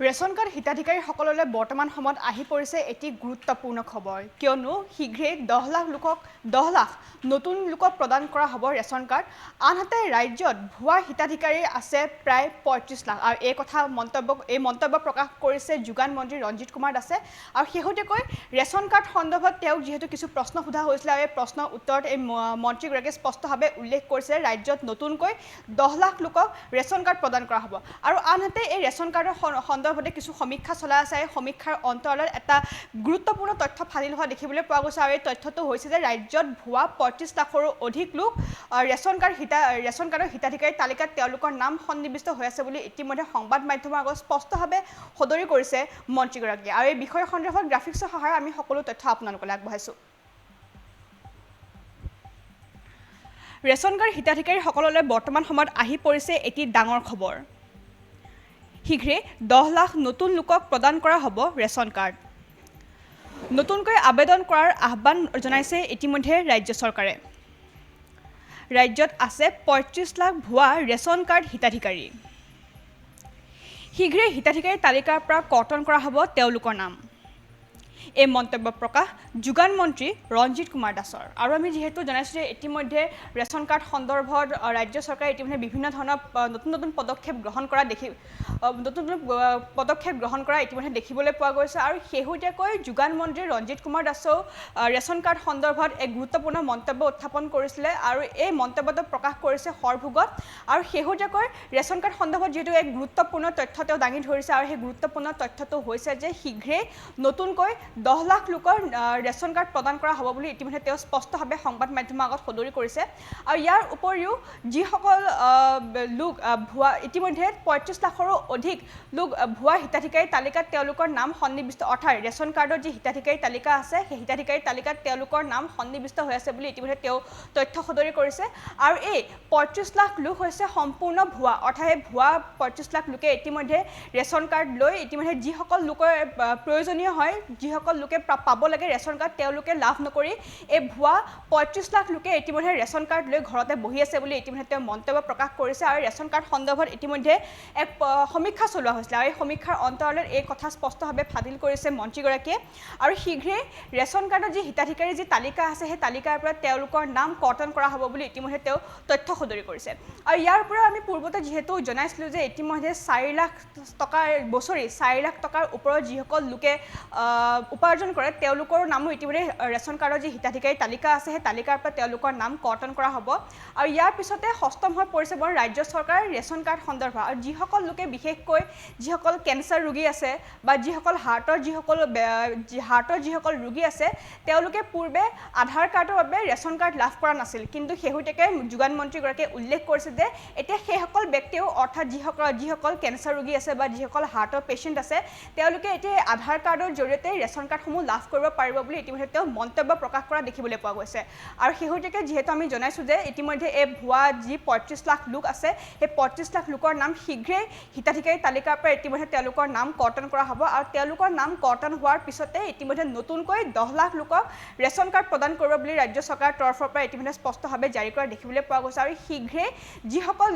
ration card হিতাধিকাৰীসকললৈ বৰ্তমান সময়ত আহি পৰিছে এটি গুৰুত্বপূৰ্ণ খবৰ কিয়নো শীঘ্ৰেই 10 লাখ নতুন লোকক প্ৰদান কৰা হ'ব ৰেচন কাৰ্ড আনহাতে ৰাজ্যত ভুৱা হিতাধিকাৰী আছে প্ৰায় 35 লাখ আৰু এই মন্তব্য প্ৰকাশ কৰিছে যোগান মন্ত্ৰী ৰঞ্জিত কুমাৰ দাসে আৰু শেহতীয়াকৈ ৰেচন কাৰ্ড সন্দৰ্ভত তেওঁক যিহেতু কিছু প্ৰশ্ন সোধা হৈছিল আৰু এই প্ৰশ্নৰ উত্তৰত এই মন্ত্ৰীগৰাকীয়ে স্পষ্টভাৱে উল্লেখ কৰিছে ৰাজ্যত নতুনকৈ 10 লাখ লোকক ৰেচন কাৰ্ড প্ৰদান কৰা হ'ব আৰু আনহাতে এই ৰেচন কাৰ্ডৰ সন্দৰ্ভতে কিছু সমীক্ষা চলা আছে এই সমীক্ষাৰ অন্তৰালত এটা গুৰুত্বপূৰ্ণ তথ্য ফাদিল হোৱা দেখিবলৈ পোৱা গৈছে আৰু এই তথ্যটো হৈছে যে ৰাজ্যত ভুৱা 35 লাখৰো অধিক লোক ৰেচন কাৰ্ডৰ হিতাধিকাৰী তালিকাত তেওঁলোকৰ নাম সন্নিৱিষ্ট হৈ আছে বুলি ইতিমধ্যে সংবাদ মাধ্যমৰ আগত স্পষ্টভাৱে সদৰি কৰিছে মন্ত্ৰীগৰাকীয়ে আৰু এই বিষয় সন্দৰ্ভত গ্ৰাফিক্সৰ সহায়ত আমি সকলো তথ্য আপোনালোকলৈ আগবঢ়াইছোঁ ৰেচন কাৰ্ড হিতাধিকাৰীসকললৈ বৰ্তমান সময়ত আহি পৰিছে এটি ডাঙৰ খবৰ শীঘ্ৰে 10 লাখ নতুন লোকক প্ৰদান কৰা হ'ব ৰেচন কাৰ্ড নতুনকৈ আবেদন কৰাৰ আহ্বান জনাইছে ইতিমধ্যে ৰাজ্য চৰকাৰে ৰাজ্যত আছে 35 লাখ ভুৱা ৰেচন কাৰ্ড হিতাধিকাৰী শীঘ্ৰে হিতাধিকাৰী তালিকাৰ পৰা কৰ্তন কৰা হ'ব তেওঁলোকৰ নাম এই মন্তব্য প্ৰকাশ যোগান মন্ত্ৰী ৰঞ্জিত কুমাৰ দাসৰ আৰু আমি যেহেতু জনাইছোঁ যে ইতিমধ্যে ৰেচন কাৰ্ড সন্দৰ্ভত ৰাজ্য চৰকাৰে ইতিমধ্যে বিভিন্ন ধৰণৰ নতুন পদক্ষেপ গ্ৰহণ কৰা ইতিমধ্যে দেখিবলৈ পোৱা গৈছে আৰু শেহতীয়াকৈ যোগান মন্ত্ৰী ৰঞ্জিত কুমাৰ দাসেও ৰেচন কাৰ্ড সন্দৰ্ভত এক গুৰুত্বপূৰ্ণ মন্তব্য উত্থাপন কৰিছিলে আৰু এই মন্তব্যটো প্ৰকাশ কৰিছে সৰভোগত আৰু শেহতীয়াকৈ ৰেচন কাৰ্ড সন্দৰ্ভত যিহেতু এক গুৰুত্বপূৰ্ণ তথ্য তেওঁ দাঙি ধৰিছে আৰু সেই গুৰুত্বপূৰ্ণ তথ্যটো হৈছে যে শীঘ্ৰেই নতুনকৈ 10 লাখ লোকৰ ৰেচন কাৰ্ড প্ৰদান কৰা হ'ব বুলি ইতিমধ্যে তেওঁ স্পষ্টভাৱে সংবাদ মাধ্যমৰ আগত সদৰি কৰিছে আৰু ইয়াৰ উপৰিও যিসকল লোক ভুৱা ইতিমধ্যে 35 লাখৰো অধিক লোক ভুৱা হিতাধিকাৰী তালিকাত তেওঁলোকৰ নাম সন্নিৱিষ্ট অৰ্থাৎ ৰেচন কাৰ্ডৰ যি হিতাধিকাৰী তালিকা আছে সেই হিতাধিকাৰী তালিকাত তেওঁলোকৰ নাম সন্নিৱিষ্ট হৈ আছে বুলি ইতিমধ্যে তেওঁ তথ্য সদৰি কৰিছে আৰু এই 35 লাখ লোক হৈছে সম্পূৰ্ণ ভুৱা অৰ্থাৎ এই ভুৱা 35 লাখ লোকে ইতিমধ্যে ৰেচন কাৰ্ড লৈ ইতিমধ্যে যিসকল লোকৰ প্ৰয়োজনীয় হয় যিসকল লোকে পাব লাগে ৰেচন কাৰ্ড তেওঁলোকে লাভ নকৰি এই ভুৱা 35 লাখ লোকে ইতিমধ্যে ৰেচন কাৰ্ড লৈ ঘৰতে বহি আছে বুলি ইতিমধ্যে তেওঁ মন্তব্য প্ৰকাশ কৰিছে আৰু ৰেচন কাৰ্ড সন্দৰ্ভত ইতিমধ্যে এক সমীক্ষা চলোৱা হৈছিল আৰু এই সমীক্ষাৰ অন্তৰালত এই কথা স্পষ্টভাৱে ফাদিল কৰিছে মন্ত্ৰীগৰাকীয়ে আৰু শীঘ্ৰেই ৰেচন কাৰ্ডৰ যি হিতাধিকাৰী যি তালিকা আছে সেই তালিকাৰ পৰা তেওঁলোকৰ নাম কৰ্তন কৰা হ'ব বুলি ইতিমধ্যে তেওঁ তথ্য সদৰি কৰিছে আৰু ইয়াৰ উপৰিও আমি পূৰ্বতে যিহেতু জনাইছিলোঁ যে ইতিমধ্যে 4 লাখ টকাৰ বছৰি 4 লাখ টকাৰ ওপৰত যিসকল লোকে উপাৰ্জন কৰে তেওঁলোকৰ নামো ইতিমধ্যে ৰেচন কাৰ্ডৰ যি হিতাধিকাৰী তালিকা আছে সেই তালিকাৰ পৰা তেওঁলোকৰ নাম কৰ্তন কৰা হ'ব আৰু ইয়াৰ পিছতে ষষ্ঠম হৈ পৰিছে ৰাজ্য চৰকাৰৰ ৰেচন কাৰ্ড সন্দৰ্ভত আৰু যিসকল লোকে বিশেষকৈ যিসকল কেঞ্চাৰ ৰোগী আছে বা যিসকল হাৰ্টৰ যিসকল ৰোগী আছে তেওঁলোকে পূৰ্বে আধাৰ কাৰ্ডৰ বাবে ৰেচন কাৰ্ড লাভ কৰা নাছিল কিন্তু শেহতীয়াকৈ যোগান মন্ত্ৰীগৰাকীয়ে উল্লেখ কৰিছে যে এতিয়া সেইসকল ব্যক্তিও অৰ্থাৎ যিসকল কেঞ্চাৰ ৰোগী আছে বা যিসকল হাৰ্টৰ পেচেণ্ট আছে তেওঁলোকে এতিয়া আধাৰ কাৰ্ডৰ জৰিয়তে ৰেচন কাৰ্ডসমূহ লাভ কৰিব পাৰিব বুলি ইতিমধ্যে তেওঁ মন্তব্য প্ৰকাশ কৰা দেখিবলৈ পোৱা গৈছে আৰু শেহতীয়াকৈ যিহেতু আমি জনাইছোঁ যে ইতিমধ্যে এই ভুৱা যি 35 লাখ লোক আছে সেই 35 লাখ লোকৰ নাম শীঘ্ৰেই হিতাধিকাৰী তালিকাৰ পৰা ইতিমধ্যে তেওঁলোকৰ নাম কৰ্তন কৰা হ'ব আৰু তেওঁলোকৰ নাম কৰ্তন হোৱাৰ পিছতে ইতিমধ্যে নতুনকৈ 10 লাখ লোকক ৰেচন কাৰ্ড প্ৰদান কৰিব বুলি ৰাজ্য চৰকাৰৰ তৰফৰ পৰা ইতিমধ্যে স্পষ্টভাৱে জাৰি কৰা দেখিবলৈ পোৱা গৈছে আৰু শীঘ্ৰেই যিসকল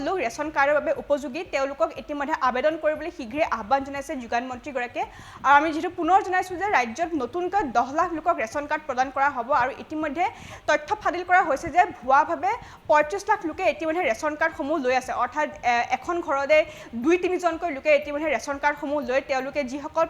লোক ৰেচন কাৰ্ডৰ বাবে উপযোগী তেওঁলোকক ইতিমধ্যে আবেদন কৰিবলৈ শীঘ্ৰেই আহ্বান জনাইছে যোগান মন্ত্ৰীগৰাকীয়ে আৰু আমি যিহেতু পুনৰ জনাইছোঁ যে ৰাজ্যত নতুনকৈ 10 লাখ লোকক ৰেচন কাৰ্ড প্ৰদান কৰা হ'ব আৰু ইতিমধ্যে তথ্য ফাদিল কৰা হৈছে যে ভুৱাভাৱে 35 লাখ লোকে ইতিমধ্যে ৰেচন কাৰ্ডসমূহ লৈ আছে অৰ্থাৎ এখন ঘৰতে 2-3জনকৈ লোকে ইতিমধ্যে ৰেচন কাৰ্ডসমূহ লৈ তেওঁলোকে যিসকল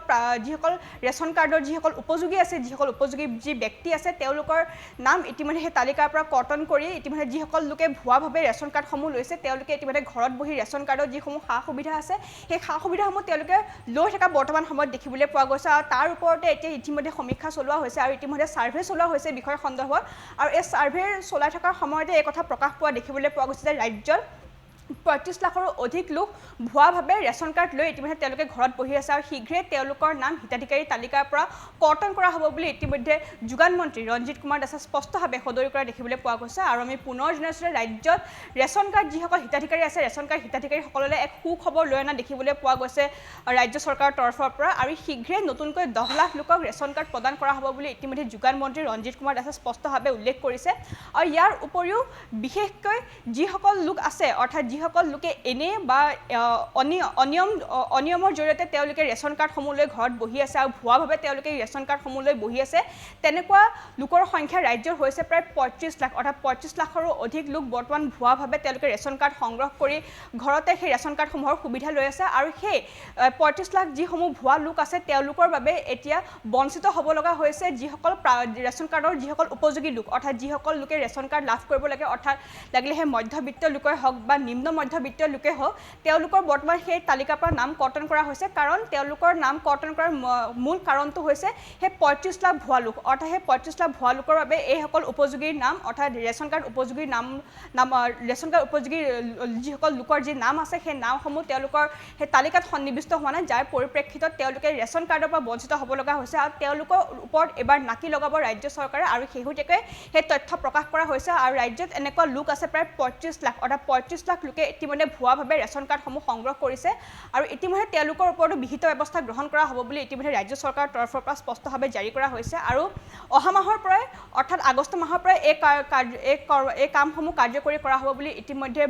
ৰেচন কাৰ্ডৰ যিসকল উপযোগী আছে যিসকল উপযোগী যি ব্যক্তি আছে তেওঁলোকৰ নাম ইতিমধ্যে সেই তালিকাৰ পৰা কৰ্তন কৰি ইতিমধ্যে যিসকল লোকে ভুৱাভাৱে ৰেচন কাৰ্ডসমূহ লৈছে তেওঁলোকে ইতিমধ্যে ঘৰত বহি ৰেচন কাৰ্ডৰ যিসমূহ সা সুবিধা আছে সেই সা সুবিধাসমূহ তেওঁলোকে লৈ থকা বৰ্তমান সময়ত দেখিবলৈ পোৱা গৈছে আৰু তাৰ ওপৰতে এতিয়া ইতিমধ্যে সমীক্ষা চলোৱা হৈছে আৰু ইতিমধ্যে ছাৰ্ভে চলোৱা হৈছে বিষয় সন্দৰ্ভত আৰু এই ছাৰ্ভে চলাই থকাৰ সময়তে এই কথা প্ৰকাশ পোৱা দেখিবলৈ পোৱা গৈছে যে ৰাজ্যৰ 35 লাখৰো অধিক লোক ভুৱাভাৱে ৰেচন কাৰ্ড লৈ ইতিমধ্যে তেওঁলোকে ঘৰত বহি আছে আৰু শীঘ্ৰেই তেওঁলোকৰ নাম হিতাধিকাৰী তালিকাৰ পৰা কৰ্তন কৰা হ'ব বুলি ইতিমধ্যে যোগান মন্ত্ৰী ৰঞ্জিত কুমাৰ দাসে স্পষ্টভাৱে সদৰি কৰা দেখিবলৈ পোৱা গৈছে আৰু আমি পুনৰ জনাইছোঁ যে ৰাজ্যত ৰেচন কাৰ্ড যিসকল হিতাধিকাৰী আছে ৰেচন কাৰ্ড হিতাধিকাৰীসকললৈ এক সুখবৰ লৈ অনা দেখিবলৈ পোৱা গৈছে ৰাজ্য চৰকাৰৰ তৰফৰ পৰা আৰু শীঘ্ৰেই নতুনকৈ 10 লাখ লোকক ৰেচন কাৰ্ড প্ৰদান কৰা হ'ব বুলি ইতিমধ্যে যোগান মন্ত্ৰী ৰঞ্জিত কুমাৰ দাসে স্পষ্টভাৱে উল্লেখ কৰিছে আৰু ইয়াৰ উপৰিও বিশেষকৈ যিসকল লোক আছে অৰ্থাৎ যিসকল যিসকল লোকে এনে বা অনিয়মৰ জৰিয়তে তেওঁলোকে ৰেচন কাৰ্ডসমূহ লৈ ঘৰত বহি আছে আৰু ভুৱাভাৱে তেওঁলোকে ৰেচন কাৰ্ডসমূহ লৈ বহি আছে তেনেকুৱা লোকৰ সংখ্যা ৰাজ্যৰ হৈছে প্ৰায় ৩৫ লাখ অৰ্থাৎ ৩৫ লাখৰো অধিক লোক বৰ্তমান ভুৱাভাৱে তেওঁলোকে ৰেচন কাৰ্ড সংগ্ৰহ কৰি ঘৰতে সেই ৰেচন কাৰ্ডসমূহৰ সুবিধা লৈ আছে আৰু সেই ৩৫ লাখ যিসমূহ ভুৱা লোক আছে তেওঁলোকৰ বাবে এতিয়া বঞ্চিত হ'ব লগা হৈছে যিসকল ৰেচন কাৰ্ডৰ যিসকল উপযোগী লোক অৰ্থাৎ যিসকল লোকে ৰেচন কাৰ্ড লাভ কৰিব লাগে অৰ্থাৎ লাগিলে সেই মধ্যবিত্ত লোকেই হওক বা নিম্ন মধ্যবিত্ত লোকেই হওক তেওঁলোকৰ বৰ্তমান সেই তালিকাৰ পৰা নাম কৰ্তন কৰা হৈছে কাৰণ তেওঁলোকৰ নাম কৰ্তন কৰাৰ মূল কাৰণটো হৈছে সেই ৩৫ লাখ ভুৱা লোক অৰ্থাৎ সেই ৩৫ লাখ ভুৱা লোকৰ বাবে এইসকল উপযোগীৰ নাম অৰ্থাৎ ৰেচন কাৰ্ড উপযোগীৰ ৰেচন কাৰ্ড উপযোগী যিসকল লোকৰ যি নাম আছে সেই নামসমূহ তেওঁলোকৰ সেই তালিকাত সন্নিৱিষ্ট হোৱা নাই যাৰ পৰিপ্ৰেক্ষিতত তেওঁলোকে ৰেচন কাৰ্ডৰ পৰা বঞ্চিত হ'ব লগা হৈছে আৰু তেওঁলোকৰ ওপৰত এবাৰ নাকি লগাব ৰাজ্য চৰকাৰে আৰু শেহতীয়াকৈ সেই তথ্য প্ৰকাশ কৰা হৈছে আৰু ৰাজ্যত এনেকুৱা লোক আছে প্ৰায় ৩৫ লাখ অৰ্থাৎ ৩৫ লাখ লোকে ইতিমধ্যে ভুৱাভাৱে ৰেচন কাৰ্ডসমূহ সংগ্ৰহ কৰিছে আৰু ইতিমধ্যে তেওঁলোকৰ ওপৰতো বিহিত ব্যৱস্থা গ্ৰহণ কৰা হ'ব বুলি ইতিমধ্যে ৰাজ্য চৰকাৰৰ তৰফৰ পৰা স্পষ্টভাৱে জাৰি কৰা হৈছে আৰু অহা মাহৰ পৰাই অৰ্থাৎ আগষ্ট মাহৰ পৰাই এই কামসমূহ কাৰ্যকৰী কৰা হ'ব বুলি ইতিমধ্যে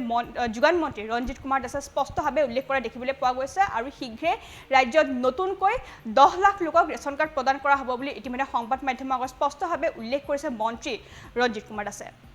যোগান মন্ত্ৰী ৰঞ্জিত কুমাৰ দাসে স্পষ্টভাৱে উল্লেখ কৰা দেখিবলৈ পোৱা গৈছে আৰু শীঘ্ৰে ৰাজ্যত নতুনকৈ 10 লাখ লোকক ৰেচন কাৰ্ড প্ৰদান কৰা হ'ব বুলি ইতিমধ্যে সংবাদ মাধ্যমৰ আগত স্পষ্টভাৱে উল্লেখ কৰিছে মন্ত্ৰী ৰঞ্জিত কুমাৰ দাসে